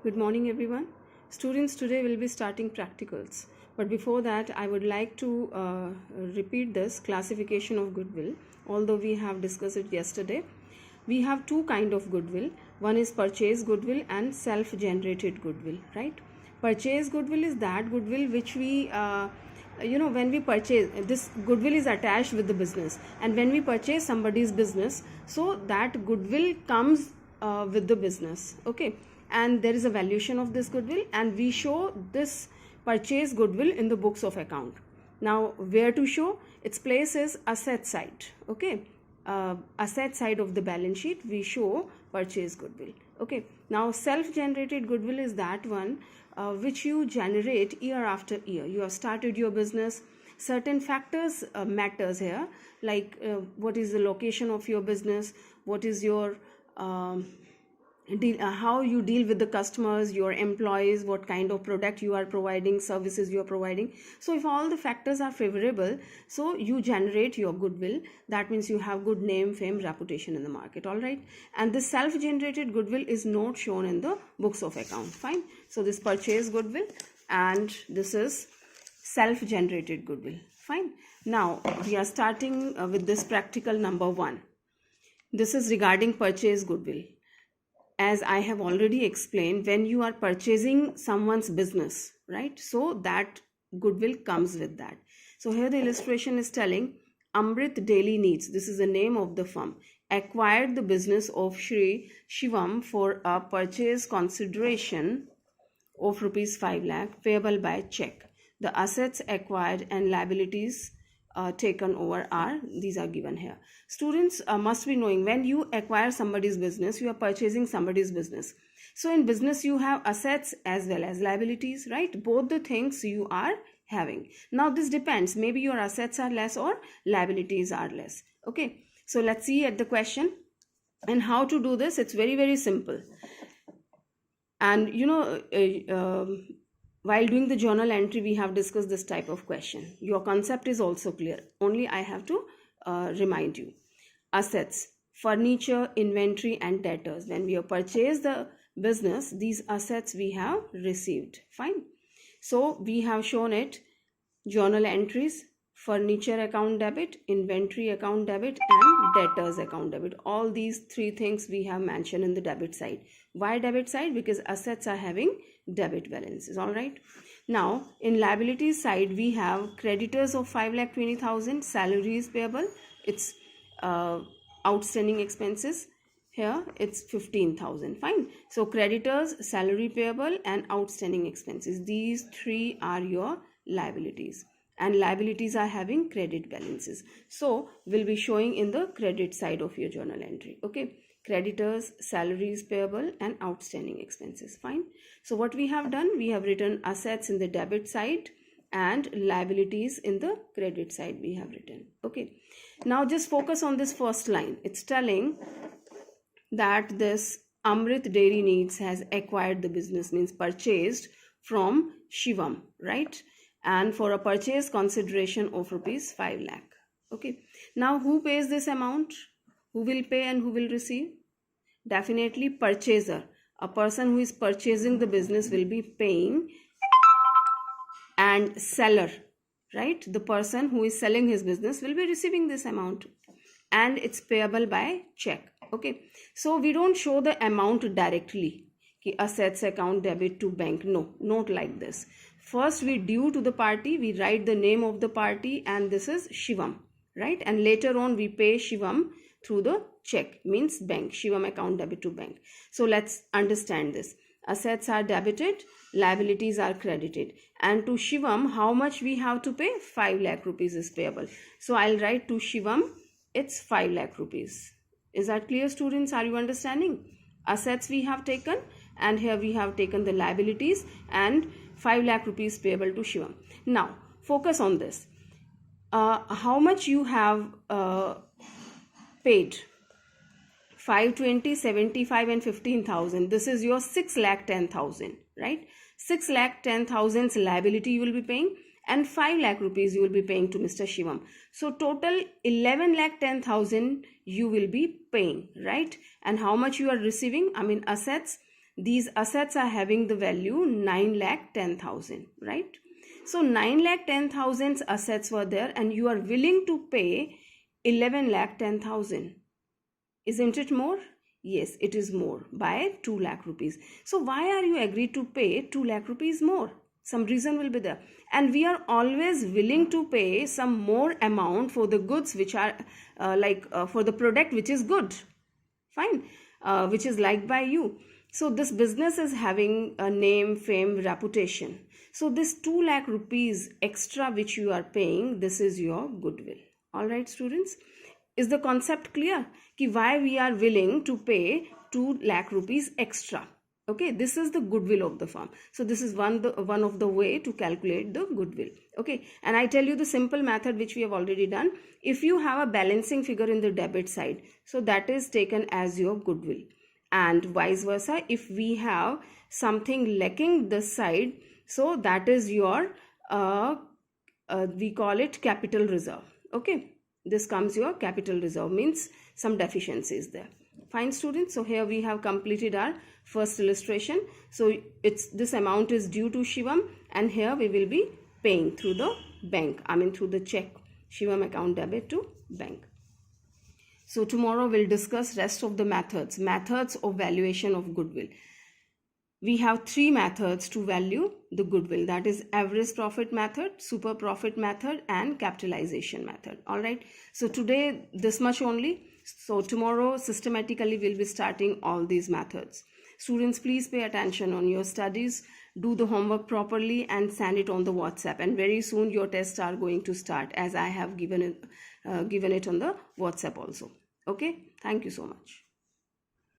Good morning, everyone. Students, today will be starting practicals. But before that, I would like to repeat this classification of goodwill. Although we have discussed it yesterday, we have two kind of goodwill. One is purchase goodwill and self-generated goodwill, right? Purchase goodwill is that goodwill which we when we purchase, this goodwill is attached with the business, and when we purchase somebody's business, so that goodwill comes with the business, okay, and there is a valuation of this goodwill, and we show this purchase goodwill in the books of account. Now where to show? Its place is asset side, okay. Asset side of the balance sheet we show purchase goodwill, okay. Now self generated goodwill is that one which you generate year after year. You have started your business, certain factors matters here, like what is the location of your business, what is your how you deal with the customers, your employees, what kind of product you are providing, services you are providing. So if all the factors are favorable, so you generate your goodwill. That means you have good name, fame, reputation in the market, all right. And the self generated goodwill is not shown in the books of account. Fine. So this purchase goodwill, and this is self generated goodwill. Fine. Now we are starting with this practical number 1. This is regarding purchase goodwill. As I have already explained, when you are purchasing someone's business, right, so that goodwill comes with that. So here the illustration is telling Amrit Daily Needs, this is the name of the firm, acquired the business of Shri Shivam for a purchase consideration of rupees 5 lakh payable by check. The assets acquired and liabilities taken over these are given here. Students must be knowing, when you acquire somebody's business, you are purchasing somebody's business. So in business you have assets as well as liabilities, right? Both the things you are having. Now this depends, maybe your assets are less or liabilities are less, okay. So let's see at the question, and how to do this. It's very simple. And while doing the journal entry, we have discussed this type of question. Your concept is also clear. Only I have to remind you. Assets, furniture, inventory, and debtors. When we have purchased the business, these assets we have received. Fine. So we have shown it. Journal entries, furniture account debit, inventory account debit, and debtors account debit. All these three things we have mentioned in the debit side. Why debit side? Because assets are having debit balances, all right. Now in liabilities side, we have creditors of 5,20,000, salaries payable, it's outstanding expenses, here it's 15,000. Fine. So creditors, salary payable, and outstanding expenses, these three are your liabilities, and liabilities are having credit balances, so we'll be showing in the credit side of your journal entry, okay. Creditors, salaries payable, and outstanding expenses. Fine. So what we have done, we have written assets in the debit side and liabilities in the credit side we have written, okay. Now just focus on this first line. It's telling that this Amrit Dairy Needs has acquired the business, means purchased from Shivam, right, and for a purchase consideration of rupees 5 lakh, okay. Now who pays this amount? Who will pay and who will receive? Definitely purchaser. A person who is purchasing the business will be paying, and seller, right, the person who is selling his business will be receiving this amount, and it's payable by check, okay. So we don't show the amount directly, ki assets account debit to bank. No, not like this. First we due to the party, we write the name of the party, and this is Shivam, right, and later on we pay Shivam through the check, means bank, Shivam account debit to bank. So let's understand this. Assets are debited, liabilities are credited, and to Shivam how much we have to pay? 5 lakh rupees is payable. So I'll write to Shivam, it's 5 lakh rupees. Is that clear, students? Are you understanding? Assets we have taken, and here we have taken the liabilities, and 5 lakh rupees payable to Shivam. Now focus on this. How much you have paid? 520, 75, and 15,000. This is your 6,10,000, right? 6,10,000's liability you will be paying, and 5 lakh rupees you will be paying to Mr. Shivam. So total 11,10,000 you will be paying, right? And how much you are receiving? I mean assets, these assets are having the value 9,10,000, right? So 9,10,000 assets were there and you are willing to pay 11,10,000. Isn't it more? Yes, it is more by 2 lakh rupees. So why are you agreed to pay 2 lakh rupees more? Some reason will be there. And we are always willing to pay some more amount for the goods which are for the product which is good. Fine. Which is liked by you. So this business is having a name, fame, reputation. So this 2 lakh rupees extra which you are paying, this is your goodwill. All right, students. Is the concept clear? Ki why we are willing to pay 2 lakh rupees extra? Okay, this is the goodwill of the firm. So this is one of the way to calculate the goodwill. Okay, and I tell you the simple method which we have already done. If you have a balancing figure in the debit side, so that is taken as your goodwill, and vice versa. If we have something lacking this side, so that is your we call it capital reserve. Okay, this comes your capital reserve, means some deficiencies there. Fine, students. So here we have completed our first illustration. So this amount is due to Shivam, and here we will be paying through the bank, through the check, Shivam account debit to bank. So tomorrow we'll discuss rest of the methods of valuation of goodwill. We have 3 methods to value the goodwill, that is average profit method, super profit method, and capitalization method. All right, so today this much only. So tomorrow systematically we'll be starting all these methods. Students, please pay attention on your studies, do the homework properly and send it on the WhatsApp, and very soon your tests are going to start, as I have given it on the WhatsApp also. Okay, thank you so much.